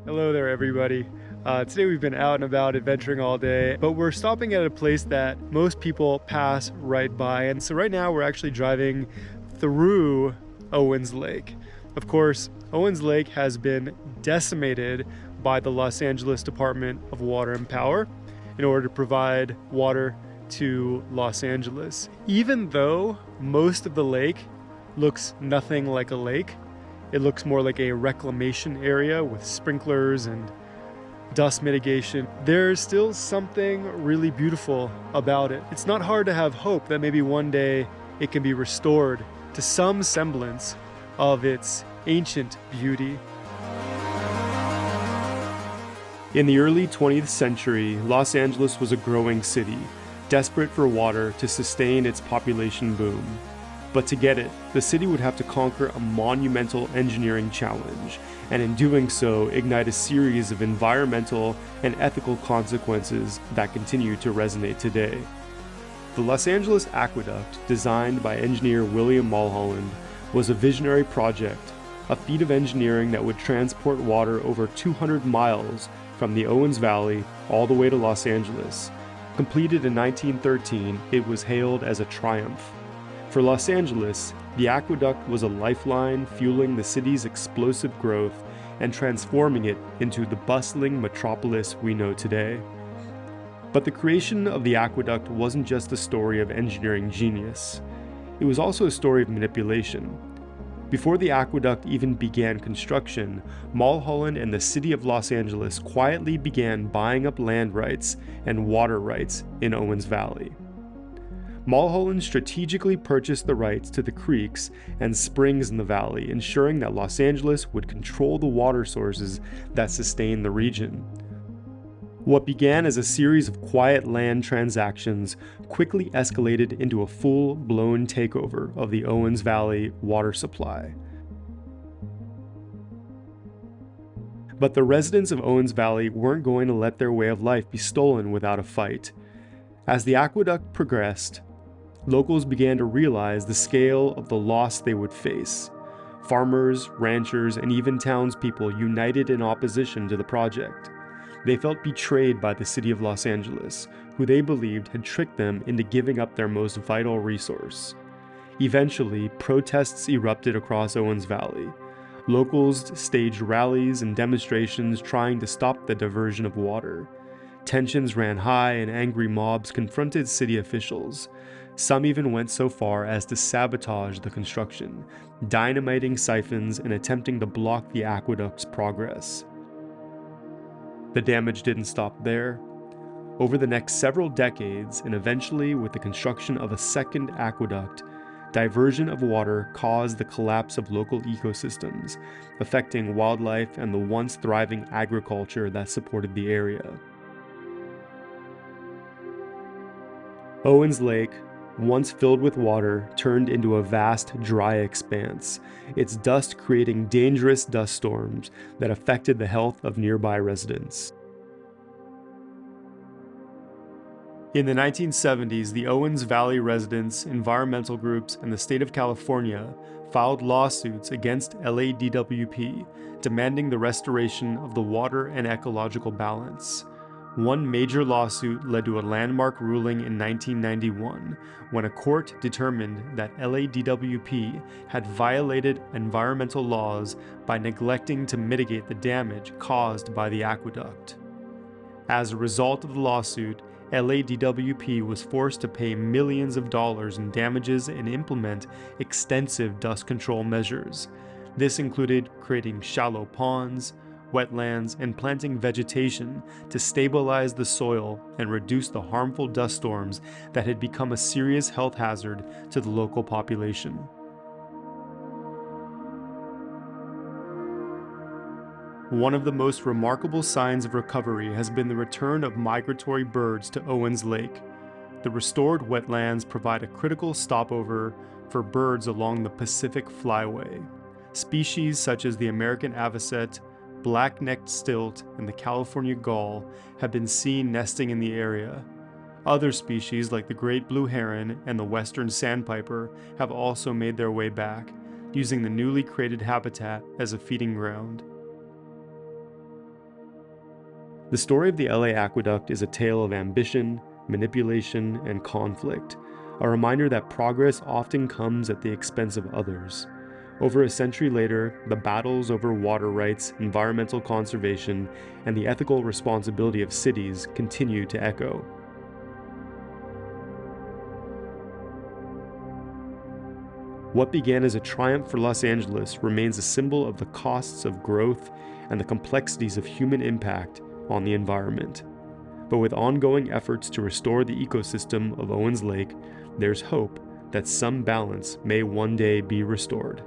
Hello there, everybody. Today we've been out and about adventuring all day, but we're stopping at a place that most people pass right by. And so right now we're actually driving through Owens Lake. Of course, Owens Lake has been decimated by the Los Angeles Department of Water and Power in order to provide water to Los Angeles. Even though most of the lake looks nothing like a lake, it looks more like a reclamation area with sprinklers and dust mitigation. There's still something really beautiful about it. It's not hard to have hope that maybe one day it can be restored to some semblance of its ancient beauty. In the early 20th century, Los Angeles was a growing city, desperate for water to sustain its population boom. But to get it, the city would have to conquer a monumental engineering challenge, and in doing so, ignite a series of environmental and ethical consequences that continue to resonate today. The Los Angeles Aqueduct, designed by engineer William Mulholland, was a visionary project, a feat of engineering that would transport water over 200 miles from the Owens Valley all the way to Los Angeles. Completed in 1913, it was hailed as a triumph. For Los Angeles, the aqueduct was a lifeline fueling the city's explosive growth and transforming it into the bustling metropolis we know today. But the creation of the aqueduct wasn't just a story of engineering genius. It was also a story of manipulation. Before the aqueduct even began construction, Mulholland and the city of Los Angeles quietly began buying up land rights and water rights in Owens Valley. Mulholland strategically purchased the rights to the creeks and springs in the valley, ensuring that Los Angeles would control the water sources that sustained the region. What began as a series of quiet land transactions quickly escalated into a full-blown takeover of the Owens Valley water supply. But the residents of Owens Valley weren't going to let their way of life be stolen without a fight. As the aqueduct progressed, locals began to realize the scale of the loss they would face. Farmers, ranchers, and even townspeople united in opposition to the project. They felt betrayed by the city of Los Angeles, who they believed had tricked them into giving up their most vital resource. Eventually, protests erupted across Owens Valley. Locals staged rallies and demonstrations trying to stop the diversion of water. Tensions ran high and angry mobs confronted city officials. Some even went so far as to sabotage the construction, dynamiting siphons and attempting to block the aqueduct's progress. The damage didn't stop there. Over the next several decades, and eventually with the construction of a second aqueduct, diversion of water caused the collapse of local ecosystems, affecting wildlife and the once thriving agriculture that supported the area. Owens Lake, once filled with water, turned into a vast, dry expanse, its dust creating dangerous dust storms that affected the health of nearby residents. In the 1970s, the Owens Valley residents, environmental groups, and the state of California filed lawsuits against LADWP, demanding the restoration of the water and ecological balance. One major lawsuit led to a landmark ruling in 1991, when a court determined that LADWP had violated environmental laws by neglecting to mitigate the damage caused by the aqueduct. As a result of the lawsuit, LADWP was forced to pay millions of dollars in damages and implement extensive dust control measures. This included creating shallow ponds, wetlands, and planting vegetation to stabilize the soil and reduce the harmful dust storms that had become a serious health hazard to the local population. One of the most remarkable signs of recovery has been the return of migratory birds to Owens Lake. The restored wetlands provide a critical stopover for birds along the Pacific Flyway. Species such as the American avocet, black-necked stilt, and the California gull have been seen nesting in the area. Other species like the great blue heron and the western sandpiper have also made their way back, using the newly created habitat as a feeding ground. The story of the LA Aqueduct is a tale of ambition, manipulation, and conflict, a reminder that progress often comes at the expense of others. Over a century later, the battles over water rights, environmental conservation, and the ethical responsibility of cities continue to echo. What began as a triumph for Los Angeles remains a symbol of the costs of growth and the complexities of human impact on the environment. But with ongoing efforts to restore the ecosystem of Owens Lake, there's hope that some balance may one day be restored.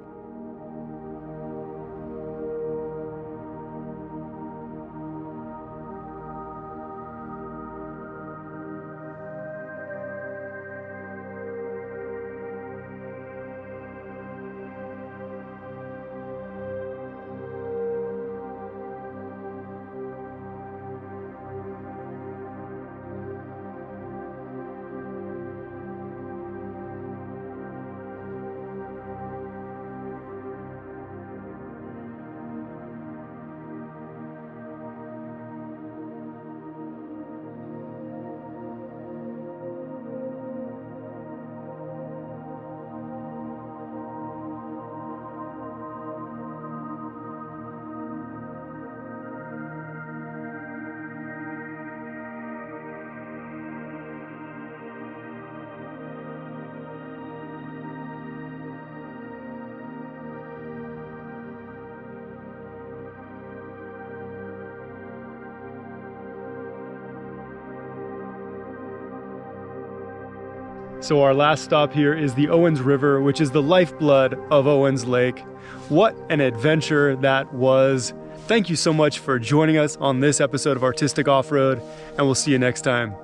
So our last stop here is the Owens River, which is the lifeblood of Owens Lake. What an adventure that was. Thank you so much for joining us on this episode of Artistic Off-Road, and we'll see you next time.